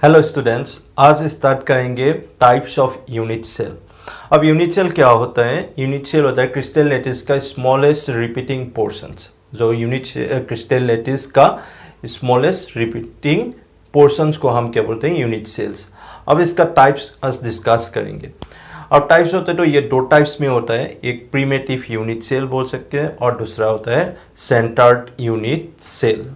Hello students, आज start करेंगे types of unit cell. अब यूनिट सेल क्या होता है? यूनिट सेल होता है क्रिस्टल लैटिस का स्मॉलेस्ट रिपीटिंग पोर्शंस। जो यूनिट क्रिस्टल लैटिस का स्मॉलेस्ट रिपीटिंग पोर्शंस को हम क्या बोलते हैं? Unit cells. अब इसका टाइप्स आज डिस्कस करेंगे। अब टाइप्स होते हैं तो ये दो टाइप्स में होता है, एक प्रीमेटिव यूनिट सेल बोल सकते हैं और दूसरा होता है सेंटर्ड यूनिट सेल।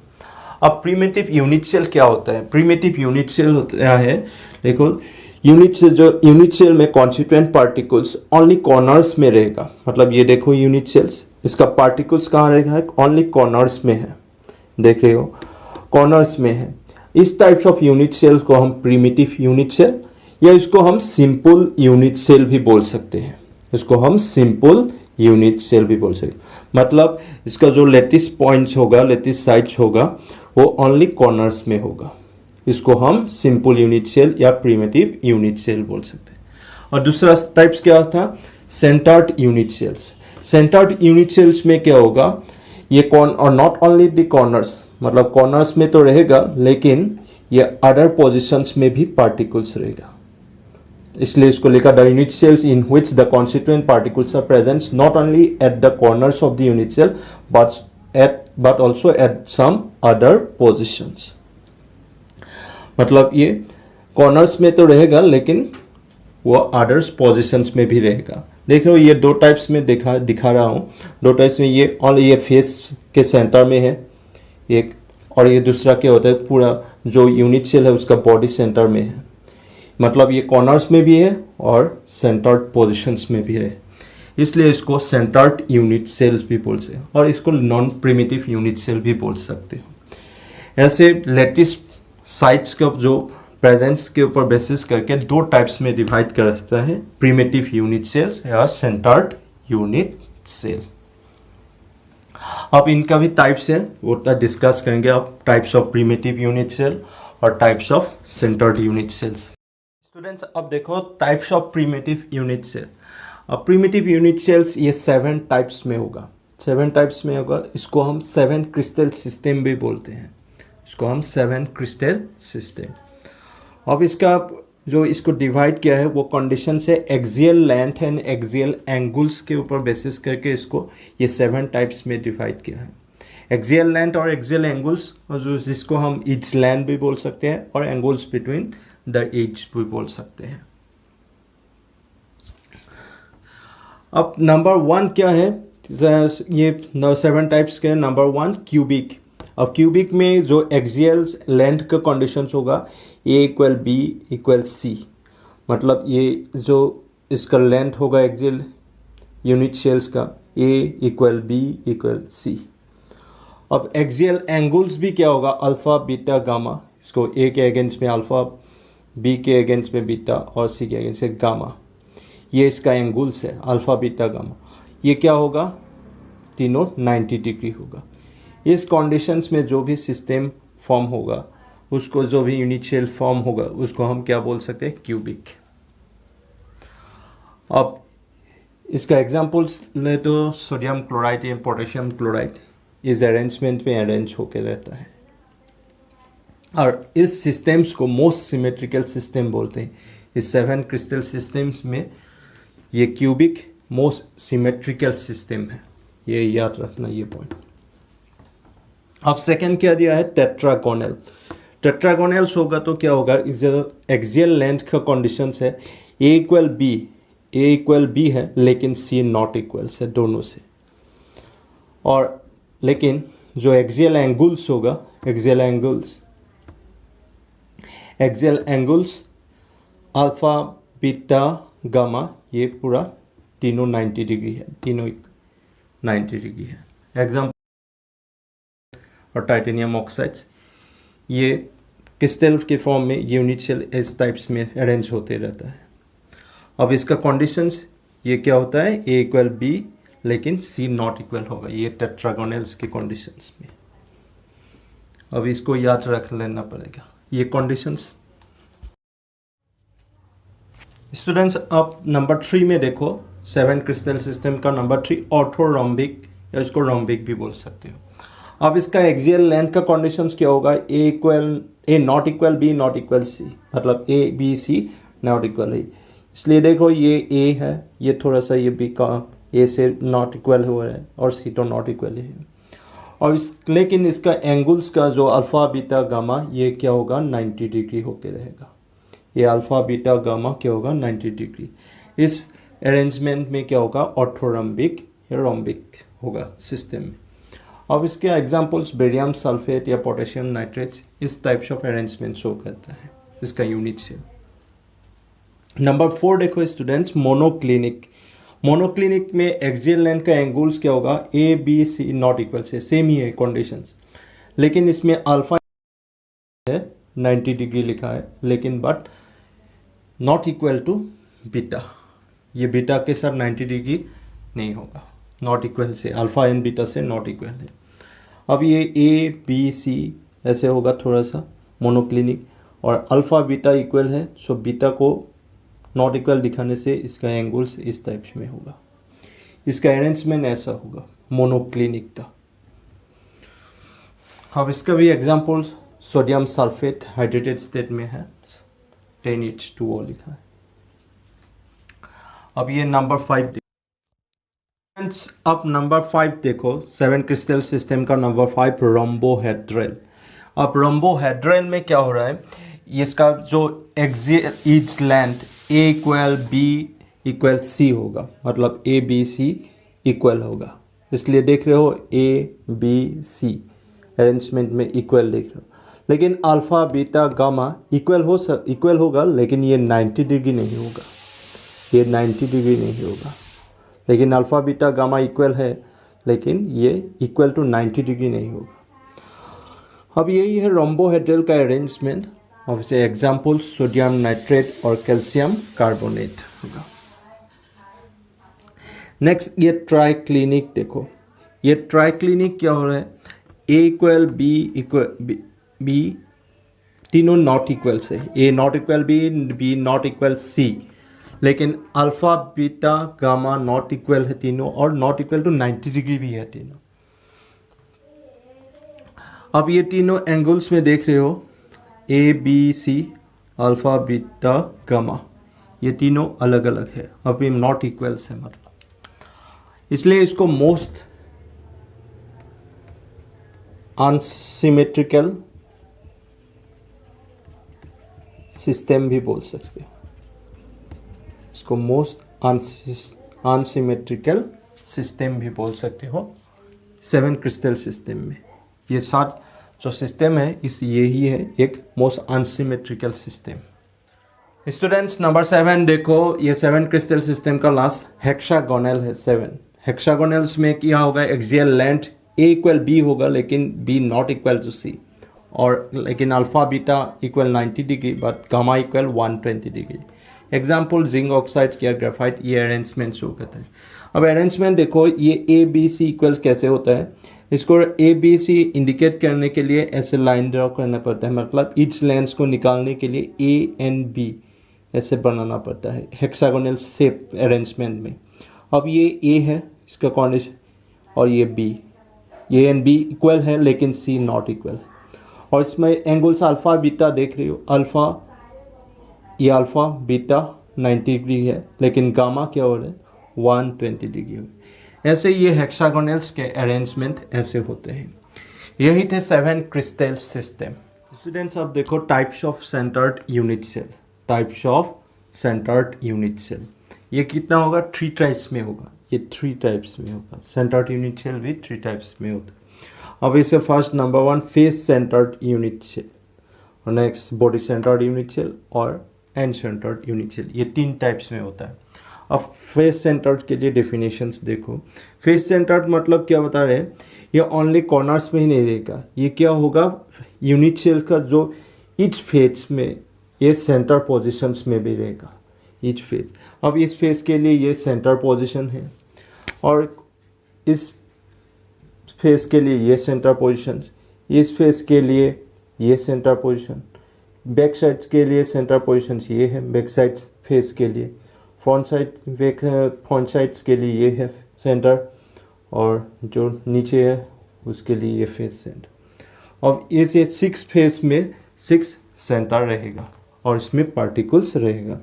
अब प्रीमेटिव यूनिट सेल क्या होता है? प्रीमेटिव यूनिट सेल होता है, देखो यूनिट सेल में कॉन्स्टिट्यूएंट पार्टिकल्स ओनली कॉर्नर्स में रहेगा। मतलब ये देखो यूनिट सेल्स, इसका पार्टिकल्स कहाँ रहेगा? ओनली कॉर्नर्स में है, देख रहे हो, कॉर्नर्स में है। इस टाइप्स ऑफ यूनिट सेल को हम प्रीमेटिव यूनिट सेल या इसको हम सिंपल यूनिट सेल भी बोल सकते हैं। इसको हम सिंपल यूनिट सेल भी बोल सकते हैं। मतलब इसका जो लेटिस पॉइंट्स होगा, लेटिस साइड्स होगा, वो ओनली कॉर्नर्स में होगा। इसको हम सिंपल यूनिट सेल या प्रीमेटिव यूनिट सेल बोल सकते हैं। और दूसरा टाइप्स क्या था? Centred unit cells. Centred unit cells में क्या होगा? ये और नॉट ओनली द कॉर्नर्स, मतलब कॉर्नर्स में तो रहेगा लेकिन ये अदर पोजिशंस में भी पार्टिकल्स रहेगा। इसलिए इसको लिखा the unit cells in which the constituent particles are present not only at the corners of the unit cell but also at some other positions। मतलब ये कॉर्नर्स में तो रहेगा लेकिन वो अदर्स पोजिशंस में भी रहेगा। देख रहे हो, ये दो टाइप्स में दिखा रहा हूँ। दो टाइप्स में ये फेस के सेंटर में है एक, और ये दूसरा क्या होता है, पूरा जो यूनिट सेल है उसका बॉडी सेंटर में है। मतलब ये कॉर्नर्स में भी है और सेंटर्ड पोजिशंस में भी है, इसलिए इसको सेंटर्ड यूनिट सेल्स भी बोल सकते हैं और इसको नॉन प्रिमिटिव यूनिट सेल भी बोल सकते हो। ऐसे लेटिस साइट्स का जो प्रेजेंस के ऊपर बेसिस करके दो टाइप्स में डिवाइड कर सकता है, प्रिमिटिव यूनिट सेल्स या सेंटर्ड यूनिट सेल। अब इनका भी टाइप्स है, वो डिस्कस करेंगे। अब types of primitive unit cell और types of centred unit cells. Students, अब देखो types of primitive unit cell. अब प्रीमेटिव यूनिट सेल्स ये 7 टाइप्स में होगा। 7 टाइप्स में होगा। इसको हम 7 क्रिस्टल सिस्टम भी बोलते हैं। इसको हम 7 क्रिस्टल सिस्टम। अब इसका जो इसको डिवाइड किया है वो कंडीशन से axial length and axial angles के ऊपर बेसिस करके इसको ये 7 टाइप्स में डिवाइड किया है। एक्सियल लेंथ और एक्सियल एंगल्स, और जो जिसको हम एज लेंथ भी बोल सकते हैं और एंगल्स बिटवीन द एज भी बोल सकते हैं। अब नंबर 1 क्या है? ये 7 टाइप्स के नंबर 1 क्यूबिक। अब क्यूबिक में जो एक्सियल लेंथ का कंडीशंस होगा A = B = C। मतलब ये जो इसका लेंथ होगा एक्सियल यूनिट सेल्स का A = B = C। अब एक्सियल एंगल्स भी क्या होगा? Alpha, beta, gamma. इसको A के अगेंस्ट में अल्फा, B के अगेंस्ट में बीटा और C के अगेंस्ट में गामा। ये इसका एंगल्स है, अल्फा, बीटा, गामा। ये क्या होगा? तीनों 90 डिग्री होगा। इस कंडीशंस में जो भी सिस्टम फॉर्म होगा, उसको जो भी यूनिट सेल फॉर्म होगा उसको हम क्या बोल सकते हैं? क्यूबिक। अब इसका एग्जांपल्स ले तो सोडियम क्लोराइड या पोटेशियम क्लोराइड इस अरेंजमेंट में अरेंज होकर रहता है और इस सिस्टम्स को मोस्ट सिमेट्रिकल सिस्टम बोलते हैं। इस 7 क्रिस्टल सिस्टम्स में ये क्यूबिक मोस्ट सिमेट्रिकल सिस्टम है, ये याद रखना ये पॉइंट। अब सेकंड क्या दिया है? टेट्रागोनल। टेट्रागोनल्स होगा तो क्या होगा? इस एक्सियल लेंथ का कंडीशंस है A = B है लेकिन C नॉट इक्वल्स है दोनों से। और लेकिन जो एक्सियल एंगल्स होगा, axial angles alpha, beta, gamma, ये पूरा तीनों 90 डिग्री है, तीनों 90 डिग्री है। एग्जाम्पल और टाइटेनियम ऑक्साइड्स, ये क्रिस्टल के फॉर्म में यूनिट सेल इस टाइप्स में अरेंज होते रहता है। अब इसका कंडीशंस ये क्या होता है? A = B लेकिन C नॉट इक्वल होगा, ये टेट्रागोनल्स के कंडीशंस में। अब इसको याद रख लेना पड़ेगा ये कंडीशंस। स्टूडेंट्स, अब नंबर 3 में देखो, 7 क्रिस्टल सिस्टम का नंबर 3 ऑर्थोरोम्बिक, या इसको रोम्बिक भी बोल सकते हो। अब इसका एक्सियल लेंथ का कंडीशंस क्या होगा, A not equal B not equal C, मतलब A B C not equal है। इसलिए देखो ये ए है, ये थोड़ा सा ये बी का ए से नॉट इक्वल हो रहा है और सी तो नॉट इक्वल है। और लेकिन इसका एंगल्स का जो अल्फ़ा बीटा गामा ये क्या होगा 90 डिग्री होके रहेगा। ये अल्फ़ा बीटा गामा क्या होगा 90 डिग्री। इस अरेंजमेंट में क्या होगा ऑर्थोरम्बिक या रोम्बिक होगा सिस्टम में। अब इसके एग्जांपल्स बेरियम सल्फेट या पोटेशियम नाइट्रेट्स, इस टाइप्स ऑफ अरेंजमेंट शो करता है इसका यूनिट से। नंबर 4 देखो स्टूडेंट्स, मोनोक्लिनिक। मोनोक्लिनिक में एक्सियल लेंथ का एंगल्स क्या होगा A B C not equal से सेम ही है कंडीशंस, लेकिन इसमें अल्फा है 90 डिग्री लिखा है, लेकिन but not equal to beta. ये बीटा के साथ 90 डिग्री नहीं होगा, नॉट इक्वल से अल्फा एंड बीटा से नॉट इक्वल है। अब ये ए बी सी ऐसे होगा थोड़ा सा मोनोक्लिनिक, और अल्फा बीटा इक्वल है, सो बीटा को नॉट इक्वल दिखाने से इसका एंगल्स इस टाइप में होगा। इसका अरेंजमेंट ऐसा होगा मोनोक्लिनिक का। अब इसका भी examples sodium sulphate hydrated state में है, 10H2O लिखा है। अब ये नंबर 5 अब नंबर 5 देखो 7 क्रिस्टल सिस्टम का नंबर 5 रोम्बोहेड्रल। अब रोम्बोहेड्रल में क्या हो रहा है, इसका जो ईच लेंथ ए इक्वल बी इक्वल सी होगा, मतलब ए बी सी इक्वल होगा। इसलिए देख रहे हो ए बी सी अरेंजमेंट में इक्वल देख रहे हो, लेकिन अल्फा बीटा गामा इक्वल होगा, लेकिन ये 90 डिग्री नहीं होगा, ये 90 डिग्री नहीं होगा। लेकिन अल्फ़ा बीटा गामा इक्वल है, लेकिन ये इक्वल टू 90 डिग्री नहीं होगा। अब यही है रोम्बोहेड्रल का अरेंजमेंट। अब इसे एग्जाम्पल सोडियम नाइट्रेट और कैल्शियम कार्बोनेट होगा। नेक्स्ट ये ट्राइक्लिनिक देखो, ये ट्राइक्लिनिक क्या हो रहा है, ए इक्वल बी तीनों नॉट इक्वल से, A not equal B not equal C, लेकिन alpha beta gamma not equal है तीनों, और नॉट इक्वल टू 90 डिग्री भी है तीनों। अब ये तीनों एंगल्स में देख रहे हो A B C alpha beta gamma, ये तीनों अलग अलग है, अब ये नॉट इक्वल है मतलब, इसलिए इसको मोस्ट अनसिमेट्रिकल सिस्टम भी बोल सकते हो, इसको मोस्ट अनसिमेट्रिकल सिस्टम भी बोल सकते हो 7 क्रिस्टल सिस्टम में। ये 7 जो सिस्टम है यही है एक most unsymmetrical system. Students number 7 देखो, ये 7 क्रिस्टल सिस्टम का लास्ट हेक्सागोनल है 7। हेक्सागोनल्स में क्या होगा, एक्सियल लेंथ ए इक्वल बी होगा, लेकिन बी नॉट इक्वल टू सी, और लेकिन alpha beta equal 90 degree but gamma equal 120 degree. Example zinc oxide या ग्रेफाइट, ये अरेंजमेंट शो करता है। अब अरेंजमेंट देखो, ये ए बी सी इक्वल्स कैसे होता है, इसको ए बी सी इंडिकेट करने के लिए ऐसे लाइन ड्रॉ करना पड़ता है, मतलब ईच लेंस को निकालने के लिए ए एंड बी ऐसे बनाना पड़ता है हेक्सागोनल शेप अरेंजमेंट में। अब ये ए है इसका कंडीशन, और ये B, A and B equal है लेकिन सी नॉट इक्वल है, और इसमें एंगल्स अल्फ़ा बीटा देख रही हो, ये अल्फ़ा बीटा 90 डिग्री है, लेकिन गामा क्या हो रहा है 120 डिग्री हो। ऐसे ये हेक्सागोनल्स के अरेंजमेंट ऐसे होते हैं। यही थे 7 क्रिस्टल सिस्टम। स्टूडेंट्स अब देखो types of centred unit cell. Types of centred unit cell, ये कितना होगा 3 टाइप्स में होगा, ये 3 टाइप्स में होगा। सेंटर्ड यूनिट सेल भी 3 टाइप्स में होता है। अब इसे first number 1 face centred unit cell, और next body centred unit cell और एंड सेंटर्ड यूनिट सेल, ये 3 टाइप्स में होता है। अब फेस सेंटर्ड के लिए डेफिनेशंस देखो। फेस सेंटर्ड मतलब क्या बता रहे हैं, ये ओनली कॉर्नर्स में ही नहीं रहेगा, ये क्या होगा यूनिट सेल का जो ईच फेस में ये सेंटर पोजीशंस में भी रहेगा ईच फेस। अब इस फेस के लिए ये सेंटर पोजीशन है, और इस फेस के लिए ये सेंटर पोजीशन, इस फेस के लिए ये सेंटर पोजीशन, बैक साइड्स के लिए सेंटर पोजीशन ये है बैक साइड्स फेस के लिए, फ्रंट साइड्स के लिए ये है सेंटर, और जो नीचे है उसके लिए ये फेस सेंटर। अब ये 6 फेस में 6 सेंटर रहेगा और इसमें पार्टिकल्स रहेगा,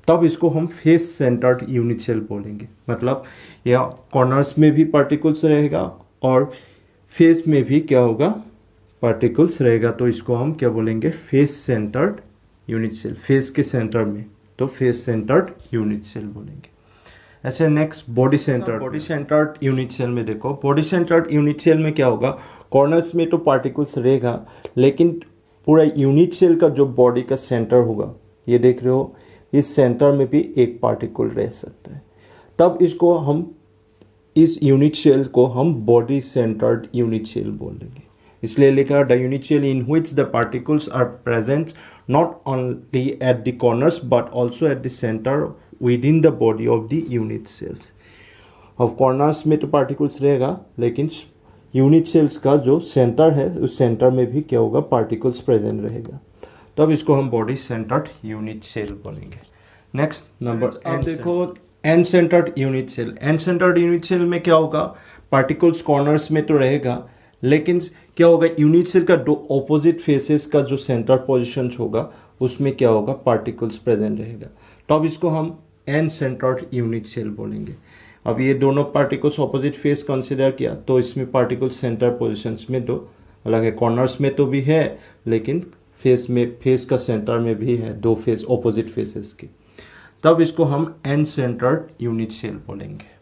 तब इसको हम फेस सेंटर्ड यूनिट सेल बोलेंगे। मतलब यह कॉर्नर्स में भी पार्टिकल्स रहेगा और फेस में भी क्या होगा, पार्टिकल्स रहेगा, तो इसको हम क्या बोलेंगे, face centred unit cell. Face के सेंटर में तो फेस सेंटर्ड यूनिट सेल बोलेंगे। ऐसे next body centred. Body centred unit cell में देखो, बॉडी सेंटर्ड यूनिट सेल में क्या होगा, कॉर्नर्स में तो पार्टिकल्स रहेगा, लेकिन पूरा यूनिट सेल का जो बॉडी का सेंटर होगा, ये देख रहे हो, इस सेंटर में भी एक पार्टिकल रह सकता है। तब इसको हम, इस यूनिट सेल को हम बॉडी सेंटर्ड यूनिट सेल बोलेंगे। इसलिए लिखा the unit cell in which the particles are present not only at the corners but also at the centre within the body of the unit cells. अब corners में तो particles रहेगा, लेकिन unit sales का जो centre है, उस centre में भी क्या होगा, पार्टिकल्स प्रेजेंट रहेगा, तब इसको हम बॉडी सेंटर्ड यूनिट सेल बोलेंगे। नेक्स्ट नंबर, अब देखो end centred unit cell. End centred unit cell में क्या होगा, पार्टिकल्स कॉर्नर्स में तो रहेगा, लेकिन क्या होगा, यूनिट सेल का दो ऑपोजिट फेसेस का जो सेंटर पोजीशंस होगा, उसमें क्या होगा, पार्टिकल्स प्रेजेंट रहेगा, तब इसको हम एन सेंटर्ड यूनिट सेल बोलेंगे। अब ये दोनों पार्टिकल्स ऑपोजिट फेस कंसिडर किया, तो इसमें पार्टिकल सेंटर पोजीशंस में दो अलग है, कॉर्नर्स में तो भी है, लेकिन फेस में, फेस का सेंटर में भी है, दो फेस ऑपोजिट फेसेस के, तब इसको हम एन सेंटर्ड यूनिट सेल बोलेंगे।